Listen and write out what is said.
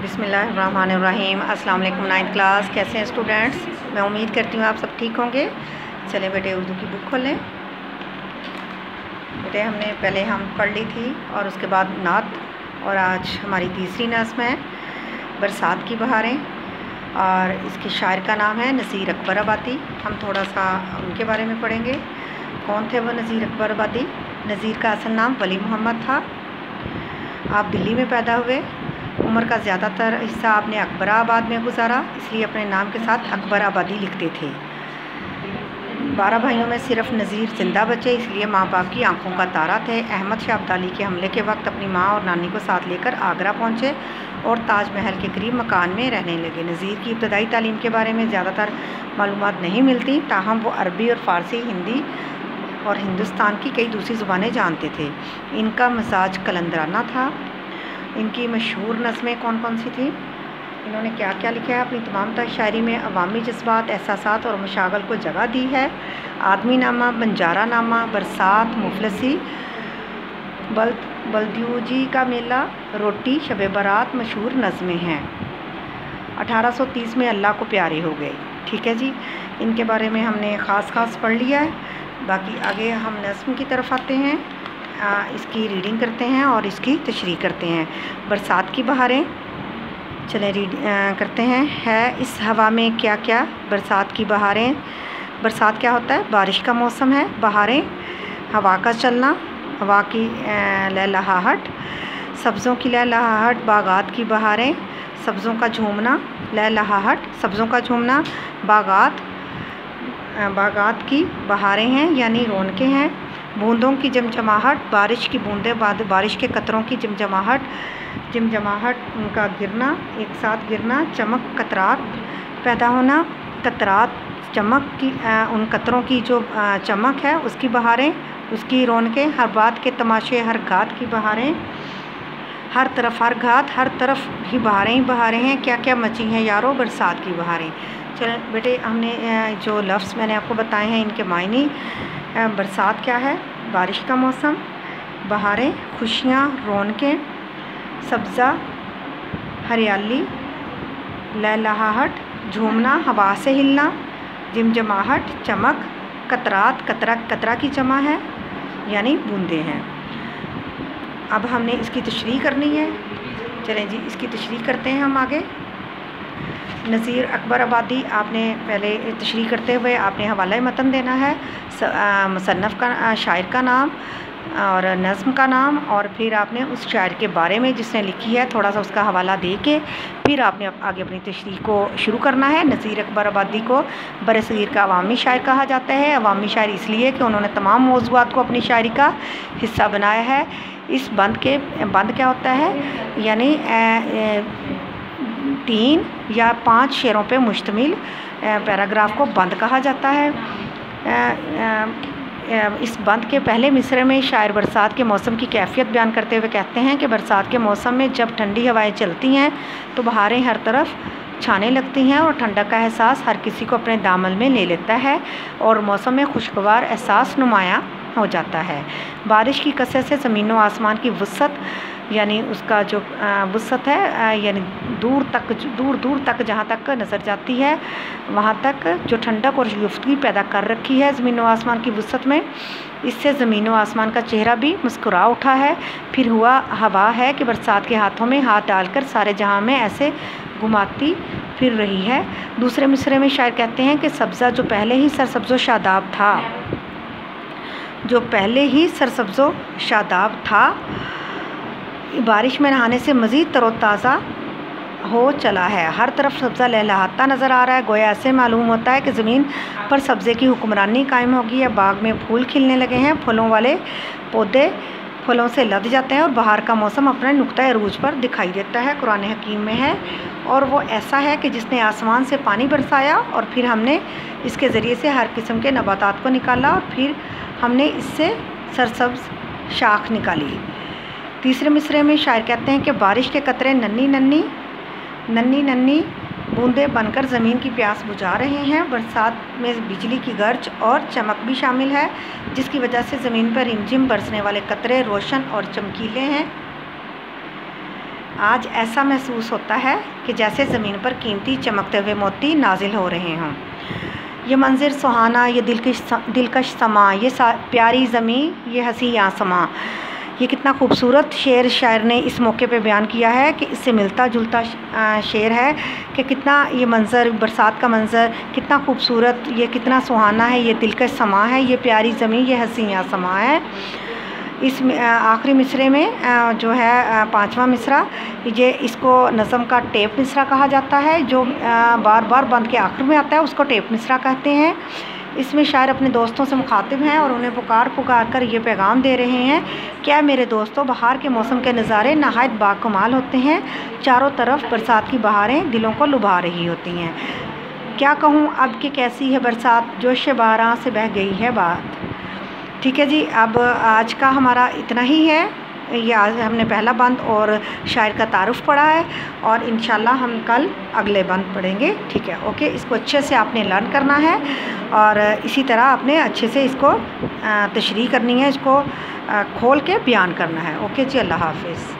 बिस्मिल्लाहिर्रहमानिर्रहीम। अस्सलाम वालेकुम। 9th क्लास, कैसे हैं स्टूडेंट्स? मैं उम्मीद करती हूँ आप सब ठीक होंगे। चले बेटे उर्दू की बुक खोलें। बेटे हमने पहले हम पढ़ ली थी और उसके बाद नात, और आज हमारी तीसरी नज़्म है बरसात की बहारें, और इसके शायर का नाम है नज़ीर अकबर आबादी। हम थोड़ा सा उनके बारे में पढ़ेंगे। कौन थे वो नज़ीर अकबर आबादी? नज़ीर का असल नाम वली मोहम्मद था। आप दिल्ली में पैदा हुए। उम्र का ज़्यादातर हिस्सा आपने अकबराबाद में गुजारा, इसलिए अपने नाम के साथ अकबर आबादी लिखते थे। 12 भाइयों में सिर्फ नज़ीर ज़िंदा बचे, इसलिए माँ बाप की आंखों का तारा थे। अहमद शाह अब्दाली के हमले के वक्त अपनी माँ और नानी को साथ लेकर आगरा पहुँचे और ताजमहल के करीब मकान में रहने लगे। नज़ीर की इब्तदाई तालीम के बारे में ज़्यादातर मालूमात नहीं मिलती, ताहम वो अरबी और फ़ारसी, हिंदी और हिंदुस्तान की कई दूसरी ज़ुबानें जानते थे। इनका मिजाज कलंदराना था। इनकी मशहूर नज़में कौन कौन सी थी? इन्होंने क्या क्या लिखा है? अपनी तमाम तर शायरी में अवामी जज्बात, एहसासात और मशागल को जगह दी है। आदमी नामा, बंजारा नामा, बरसात, मुफलसी, बल्दियूजी का मेला, रोटी, शब बारात मशहूर नज़में हैं। 1830 में अल्लाह को प्यारे हो गए। ठीक है जी, इनके बारे में हमने ख़ास पढ़ लिया है। बाकी आगे हम नज़्म की तरफ आते हैं, इसकी रीडिंग करते हैं और इसकी तशरीह करते हैं। बरसात की बहारें, चलें रीड करते हैं। है इस हवा में क्या क्या बरसात की बहारें। बरसात क्या होता है? बारिश का मौसम है। बहारें, हवा का चलना, हवा की लहलहाहट, सब्ज़ों की लहलहाहट, बागात की बहारें, सब्ज़ों का झूमना, लहलहाहट, सब्ज़ों का झूमना, बागात की बहारें हैं यानी रौनकें हैं। बूंदों की जमजमाहट, बारिश की बूंदें, बारिश के कतरों की जमजमाहट, उनका गिरना, एक साथ गिरना, चमक, कतरात पैदा होना, कतरात, चमक की, उन कतरों की जो चमक है उसकी बहारें, उसकी रौनकें, हर बात के तमाशे, हर घात की बहारें, हर तरफ हर घात, हर तरफ ही बहारें ही बहारें हैं। क्या क्या मची हैं यारो बरसात की बहारें। चलें बेटे, हमने जो लफ्ज़ मैंने आपको बताए हैं इनके मायने। बरसात क्या है? बारिश का मौसम। बहारें, खुशियाँ, रौनकें, सब्ज़ा, हरियाली, लहलहाहट, झूमना, हवा से हिलना, जिमजमाहट, चमक, कतरात, कतरा की जमा है यानी बूंदें हैं। अब हमने इसकी तशरीह करनी है। चलें जी, इसकी तशरीह करते हैं हम आगे। नज़ीर अकबर आबादी, आपने पहले तशरीह करते हुए आपने हवाला मतन देना है, मुसन्नफ़ का, शायर का नाम और नज़्म का नाम, और फिर आपने उस शायर के बारे में जिसने लिखी है थोड़ा सा उसका हवाला दे के फिर आपने आगे अपनी तशरीह को शुरू करना है। नज़ीर अकबर आबादी को बरसगीर का अवामी शायर कहा जाता है। अवामी शायर इसलिए कि उन्होंने तमाम मौज़ूआत को अपनी शायरी का हिस्सा बनाया है। इस बंद क्या होता है? यानी 3 या 5 शेरों पे मुश्तमिल पैराग्राफ को बंद कहा जाता है। इस बंद के पहले मिसरे में शायर बरसात के मौसम की कैफियत बयान करते हुए कहते हैं कि बरसात के मौसम में जब ठंडी हवाएं चलती हैं तो बहारें हर तरफ छाने लगती हैं और ठंडक का एहसास हर किसी को अपने दामन में ले लेता है और मौसम में खुशगवार एहसास नुमायाँ हो जाता है। बारिश की कसरत से ज़मीन व आसमान की वसअत, यानी उसका जो वसअत है, यानी दूर दूर तक जहाँ तक नज़र जाती है वहाँ तक जो ठंडक और लुफ्तगी पैदा कर रखी है ज़मीन व आसमान की वसअत में, इससे ज़मीन व आसमान का चेहरा भी मुस्कुरा उठा है। फिर हुआ हवा है कि बरसात के हाथों में हाथ डालकर सारे जहाँ में ऐसे घुमाती फिर रही है। दूसरे मिसरे में शायर कहते हैं कि सब्ज़ा जो पहले ही सरसब्ज़ो शादाब था, बारिश में नहाने से मज़ीद तरोताज़ा हो चला है। हर तरफ सब्ज़ा लहलहाता नज़र आ रहा है। गोया ऐसे मालूम होता है कि ज़मीन पर सब्ज़े की हुक्मरानी कायम होगी है। बाग में फूल खिलने लगे हैं, फलों वाले पौधे फलों से लद जाते हैं और बाहर का मौसम अपने नुक्ता अरूज पर दिखाई देता है। कुरान हकीम में है, और वो ऐसा है कि जिसने आसमान से पानी बरसाया और फिर हमने इसके ज़रिए से हर किस्म के नबातात को निकाला और फिर हमने इससे सरसब्ज़ शाख निकाली। तीसरे मिसरे में शायर कहते हैं कि बारिश के कतरे नन्ही नन्ही बूंदें बनकर ज़मीन की प्यास बुझा रहे हैं। बरसात में बिजली की गर्ज और चमक भी शामिल है, जिसकी वजह से ज़मीन पर रिमझिम बरसने वाले कतरे रोशन और चमकीले हैं। आज ऐसा महसूस होता है कि जैसे ज़मीन पर कीमती चमकते हुए मोती नाजिल हो रहे हों। ये मंज़िर सुहाना, ये दिलकश समा, ये प्यारी ज़मीं, ये हंसी आसमां, ये कितना खूबसूरत शेर शायर ने इस मौके पे बयान किया है कि इससे मिलता जुलता शेर है कि कितना ये मंज़र, बरसात का मंज़र कितना खूबसूरत, ये कितना सुहाना है, ये दिलकश समा है, ये प्यारी ज़मीं, ये हंसी आसमां है। इस आखिरी मिसरे में जो है 5वां मिसरा, ये इसको नज़म का टेप मिसरा कहा जाता है, जो बार बार बंद के आखिर में आता है, उसको टेप मिसरा कहते हैं। इसमें शायर अपने दोस्तों से मुखातिब हैं और उन्हें पुकार कर ये पैगाम दे रहे हैं, क्या मेरे दोस्तों, बहार के मौसम के नज़ारे नहायत बाकमाल होते हैं। चारों तरफ बरसात की बहारें दिलों को लुभा रही होती हैं। क्या कहूँ अब कि कैसी है बरसात, जोश बारां से बह गई है बात। ठीक है जी, अब आज का हमारा इतना ही है। ये आज हमने पहला बंद और शायर का तारुफ़ पढ़ा है और इंशाल्लाह हम कल अगले बंद पढ़ेंगे। ठीक है, ओके। इसको अच्छे से आपने लर्न करना है और इसी तरह आपने अच्छे से इसको तशरीह करनी है, इसको खोल के बयान करना है। ओके जी, अल्लाह हाफ़िज़।